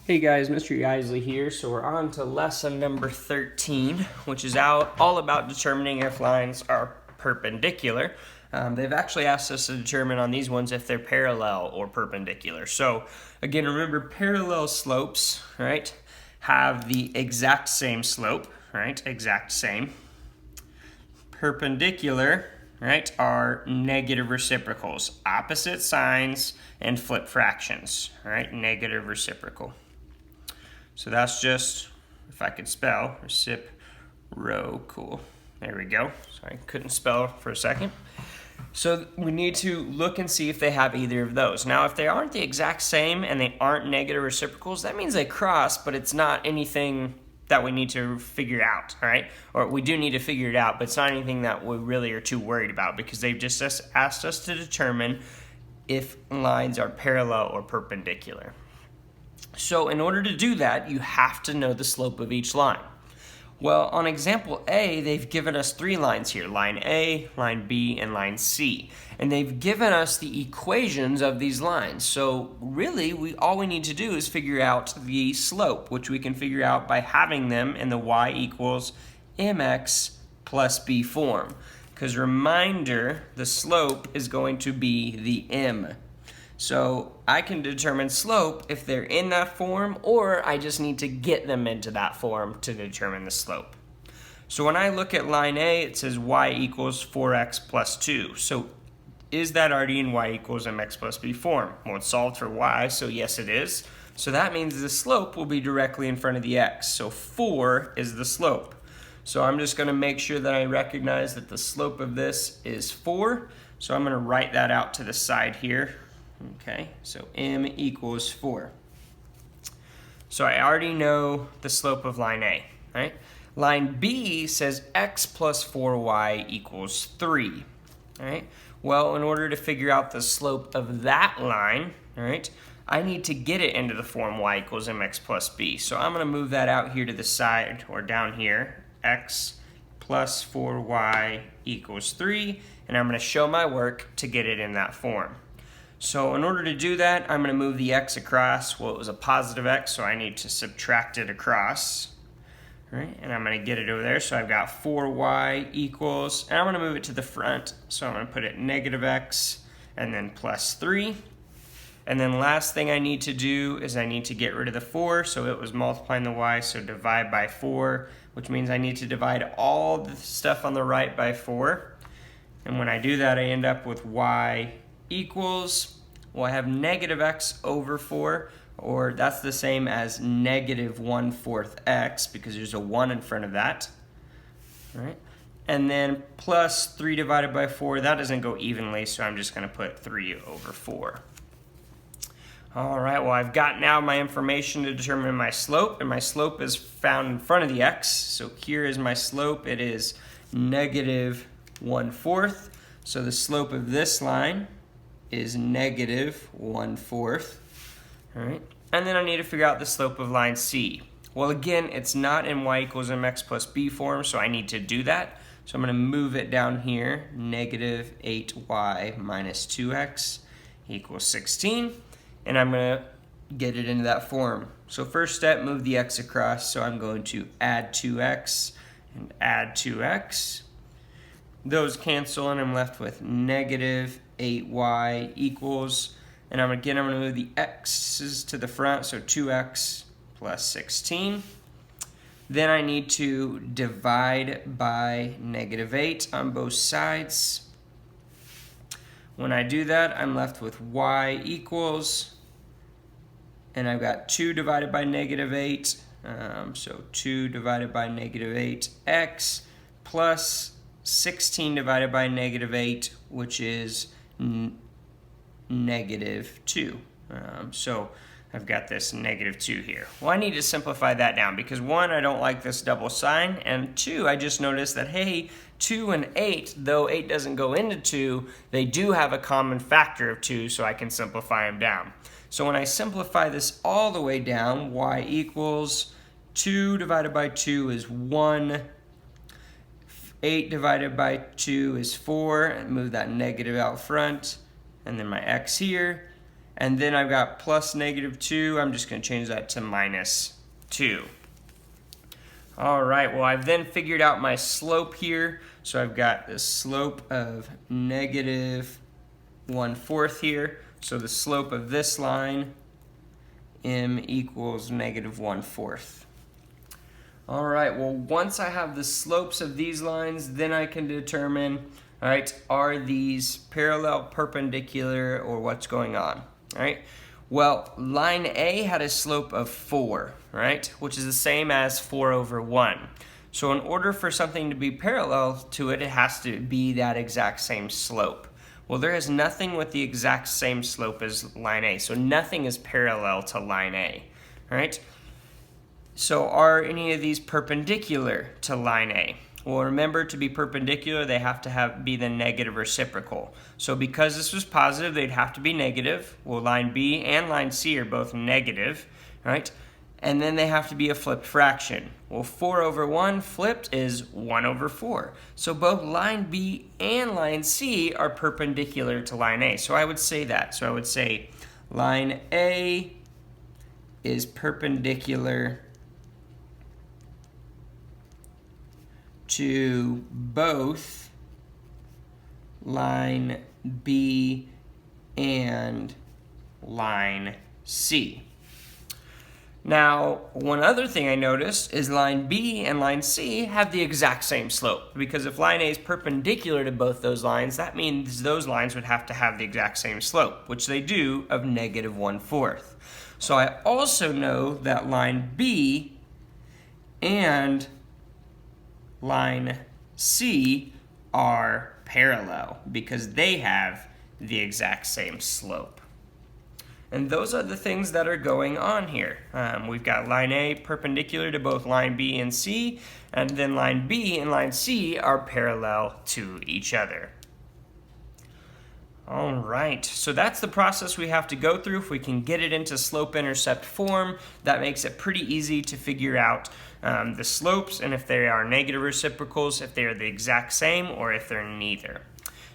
Hey guys, Mr. Isley here. So we're on to lesson number 13, which is all about determining if lines are perpendicular. They've actually asked us to determine on these ones if they're parallel or perpendicular. So again, remember parallel slopes, right, have the exact same slope, right, exact same. Perpendicular, right, are negative reciprocals, opposite signs and flip fractions, right, negative reciprocal. So that's just, if I could spell, reciprocal. There we go. Sorry, couldn't spell for a second. So we need to look and see if they have either of those. Now, if they aren't the exact same and they aren't negative reciprocals, that means they cross, but it's not anything that we need to figure out, all right? Or we do need to figure it out, but it's not anything that we really are too worried about because they've just asked us to determine if lines are parallel or perpendicular. So in order to do that, you have to know the slope of each line. Well, on example A, they've given us three lines here, line A, line B, and line C. And they've given us the equations of these lines. So really, all we need to do is figure out the slope, which we can figure out by having them in the y equals mx plus b form. Because reminder, the slope is going to be the m. So I can determine slope if they're in that form, or I just need to get them into that form to determine the slope. So when I look at line A, it says y equals 4x plus 2. So is that already in y equals mx plus b form? Well, it's solved for y, so yes it is. So that means the slope will be directly in front of the x. So 4 is the slope. So I'm just going to make sure that I recognize that the slope of this is 4. So I'm going to write that out to the side here. Okay, so m equals 4. So I already know the slope of line A, right? Line B says x plus 4y equals 3, right? Well, in order to figure out the slope of that line, all right, I need to get it into the form y equals mx plus b. So I'm going to move that out here to the side or down here, x plus 4y equals 3, and I'm going to show my work to get it in that form. So in order to do that, I'm going to move the x across. Well, it was a positive x, so I need to subtract it across. All right, and I'm going to get it over there. So I've got 4y equals, and I'm going to move it to the front. So I'm going to put it negative x and then plus 3. And then last thing I need to do is I need to get rid of the 4. So it was multiplying the y, so divide by 4, which means I need to divide all the stuff on the right by 4. And when I do that, I end up with y equals, well, I have negative x over 4, or that's the same as negative 1/4 x because there's a 1 in front of that. All right. And then plus 3 divided by 4, that doesn't go evenly, so I'm just going to put 3 over 4. All right, well, I've got now my information to determine my slope, and my slope is found in front of the x. So here is my slope. It is negative 1/4. So the slope of this line is negative 1/4. All right, and then I need to figure out the slope of line C. Well, again, it's not in y equals mx plus b form, so I need to do that. So I'm going to move it down here, negative 8y minus 2x equals 16, and I'm going to get it into that form. So first step, move the x across, so I'm going to add 2x and add 2x. Those cancel, and I'm left with negative 8y equals, and I'm going to move the x's to the front, so 2x plus 16. Then I need to divide by negative 8 on both sides. When I do that, I'm left with y equals, and I've got 2 divided by negative 8, so 2 divided by negative 8, x plus 16 divided by negative 8, which is negative 2. So I've got this negative 2 here. Well, I need to simplify that down because 1, I don't like this double sign, and 2, I just noticed that, hey, 2 and 8, though 8 doesn't go into 2, they do have a common factor of 2, so I can simplify them down. So when I simplify this all the way down, y equals 2 divided by 2 is 1. 8 divided by 2 is 4, and move that negative out front, and then my x here, And then I've got plus -2. I'm just going to change that to -2. All right, well, I've then figured out my slope here. So I've got the slope of -1/4 here. So the slope of this line, m equals -1/4. All right, well, once I have the slopes of these lines, then I can determine, all right, are these parallel, perpendicular, or what's going on? All right. Well, line A had a slope of 4, right, which is the same as 4/1. So in order for something to be parallel to it, it has to be that exact same slope. Well, there is nothing with the exact same slope as line A, so nothing is parallel to line A, all right? So are any of these perpendicular to line A? Well, remember, to be perpendicular, they have to be the negative reciprocal. So because this was positive, they'd have to be negative. Well, line B and line C are both negative, right? And then they have to be a flipped fraction. Well, 4/1 flipped is 1/4. So both line B and line C are perpendicular to line A. So I would say that. So I would say line A is perpendicular to both line B and line C. Now, one other thing I noticed is line B and line C have the exact same slope, because if line A is perpendicular to both those lines, that means those lines would have to have the exact same slope, which they do, of -1/4. So I also know that line B and line C are parallel because they have the exact same slope. And those are the things that are going on here. We've got line A perpendicular to both line B and C, and then line B and line C are parallel to each other. All right, so that's the process we have to go through. If we can get it into slope-intercept form, that makes it pretty easy to figure out the slopes, and if they are negative reciprocals, if they are the exact same, or if they're neither.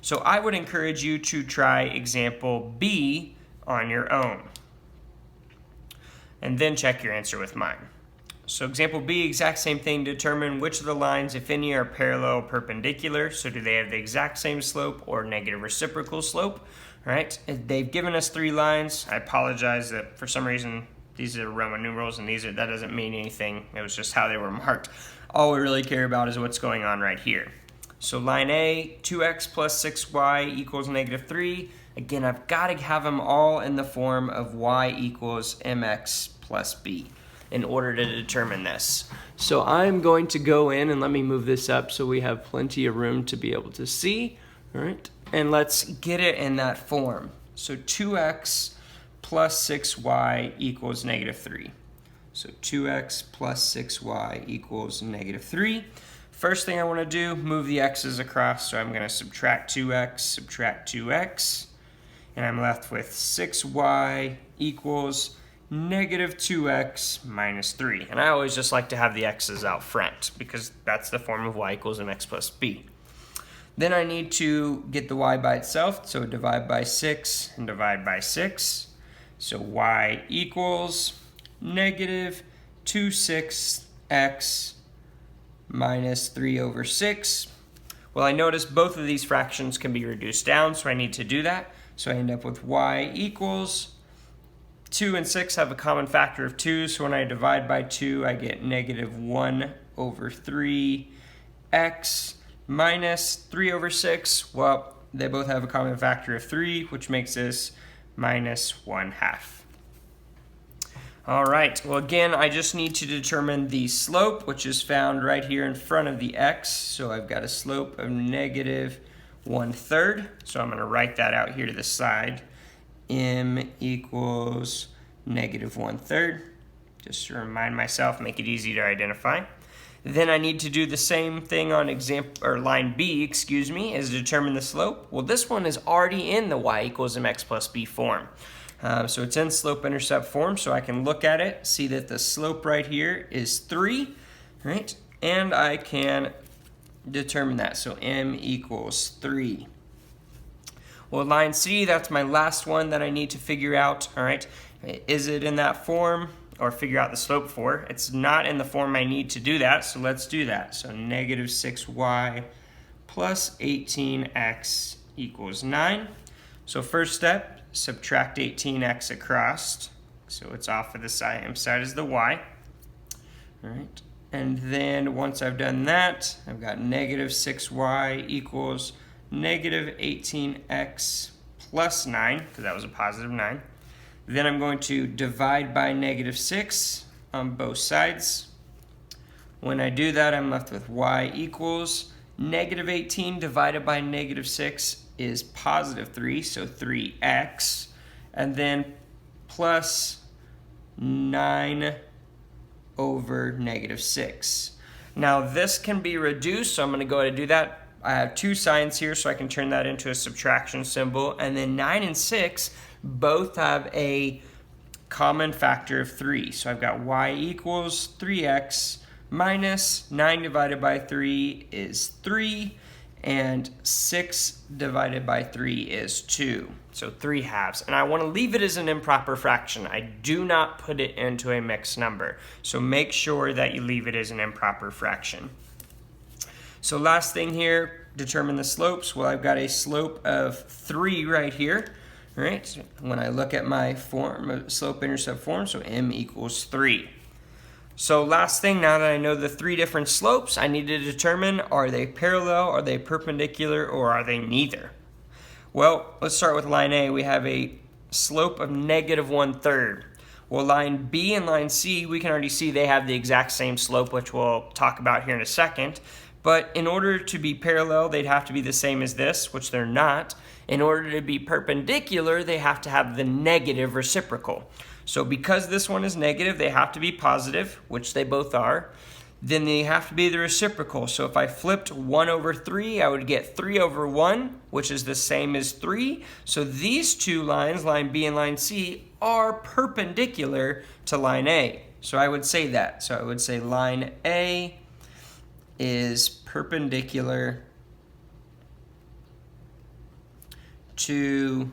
So I would encourage you to try example B on your own, and then check your answer with mine. So example B, exact same thing, determine which of the lines, if any, are parallel or perpendicular. So do they have the exact same slope or negative reciprocal slope? All right, they've given us 3 lines. I apologize that for some reason these are Roman numerals and that doesn't mean anything. It was just how they were marked. All we really care about is what's going on right here. So line A, 2x plus 6y equals -3. Again, I've got to have them all in the form of y equals mx plus b in order to determine this. So I'm going to go in and let me move this up so we have plenty of room to be able to see. All right, and let's get it in that form. So 2x plus 6y equals -3. So 2x plus 6y equals -3. First thing I want to do, move the x's across. So I'm going to subtract 2x, and I'm left with 6y equals -2x minus 3. And I always just like to have the x's out front because that's the form of y equals mx plus b. Then I need to get the y by itself, so divide by 6 and divide by 6. So y equals -2/6x minus 3/6. Well, I notice both of these fractions can be reduced down, so I need to do that. So I end up with y equals 2 and 6 have a common factor of 2, so when I divide by 2, I get -1/3x minus 3/6. Well, they both have a common factor of 3, which makes this -1/2. All right, well, again, I just need to determine the slope, which is found right here in front of the x. So I've got a slope of -1/3. So I'm going to write that out here to the side. M equals -1/3. Just to remind myself, make it easy to identify. Then I need to do the same thing on line B, is determine the slope. Well, this one is already in the y equals mx plus b form. So it's in slope-intercept form, so I can look at it, see that the slope right here is 3, right? And I can determine that, so m equals 3. Well, line C, that's my last one that I need to figure out, all right? Is it in that form, or figure out the slope for? It's not in the form I need to do that, so let's do that. So negative 6y plus 18x equals 9. So first step, subtract 18x across. So it's off of the same side as the y. All right. And then once I've done that, I've got negative 6y equals negative 18x plus 9, because that was a positive 9. Then I'm going to divide by negative 6 on both sides. When I do that, I'm left with y equals negative 18 divided by negative 6 is positive 3, so 3x. And then plus 9 over negative 6. Now this can be reduced, so I'm going to go ahead and do that. I have two signs here, so I can turn that into a subtraction symbol. And then 9 and 6 both have a common factor of 3. So I've got y equals 3x minus 9 divided by 3 is 3, and 6 divided by 3 is 2. So 3 halves. And I want to leave it as an improper fraction. I do not put it into a mixed number. So make sure that you leave it as an improper fraction. So last thing here, determine the slopes. Well, I've got a slope of 3 right here. Right? So when I look at my form, slope-intercept form, so m equals 3. So last thing, now that I know the 3 different slopes, I need to determine, are they parallel, are they perpendicular, or are they neither? Well, let's start with line A. We have a slope of negative 1/3. Well, line B and line C, we can already see they have the exact same slope, which we'll talk about here in a second. But in order to be parallel, they'd have to be the same as this, which they're not. In order to be perpendicular, they have to have the negative reciprocal. So because this one is negative, they have to be positive, which they both are. Then they have to be the reciprocal. So if I flipped 1 over 3, I would get 3 over 1, which is the same as 3. So these two lines, line B and line C, are perpendicular to line A. So I would say that. So I would say line A is perpendicular to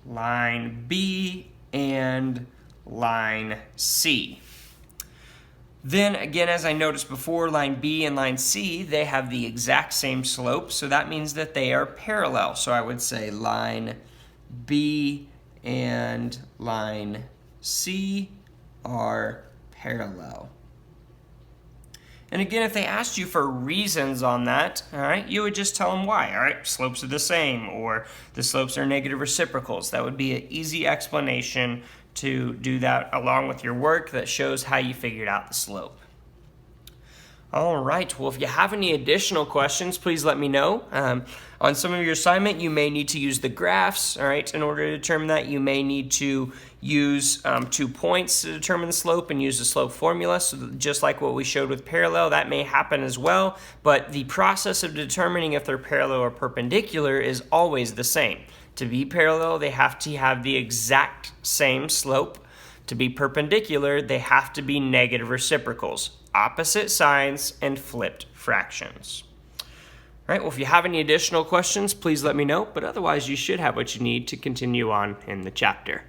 line B and line C. Then again, as I noticed before, line B and line C, they have the exact same slope, so that means that they are parallel. So I would say line B and line C are parallel. And again, if they asked you for reasons on that, all right, you would just tell them why. All right, slopes are the same, or the slopes are negative reciprocals. That would be an easy explanation to do that along with your work that shows how you figured out the slope. All right, well, if you have any additional questions, please let me know. On some of your assignment, you may need to use the graphs, all right? In order to determine that, you may need to use 2 points to determine the slope and use the slope formula. So just like what we showed with parallel, that may happen as well, but the process of determining if they're parallel or perpendicular is always the same. To be parallel, they have to have the exact same slope. To be perpendicular, they have to be negative reciprocals, opposite signs, and flipped fractions. All right, well, if you have any additional questions, please let me know, but otherwise you should have what you need to continue on in the chapter.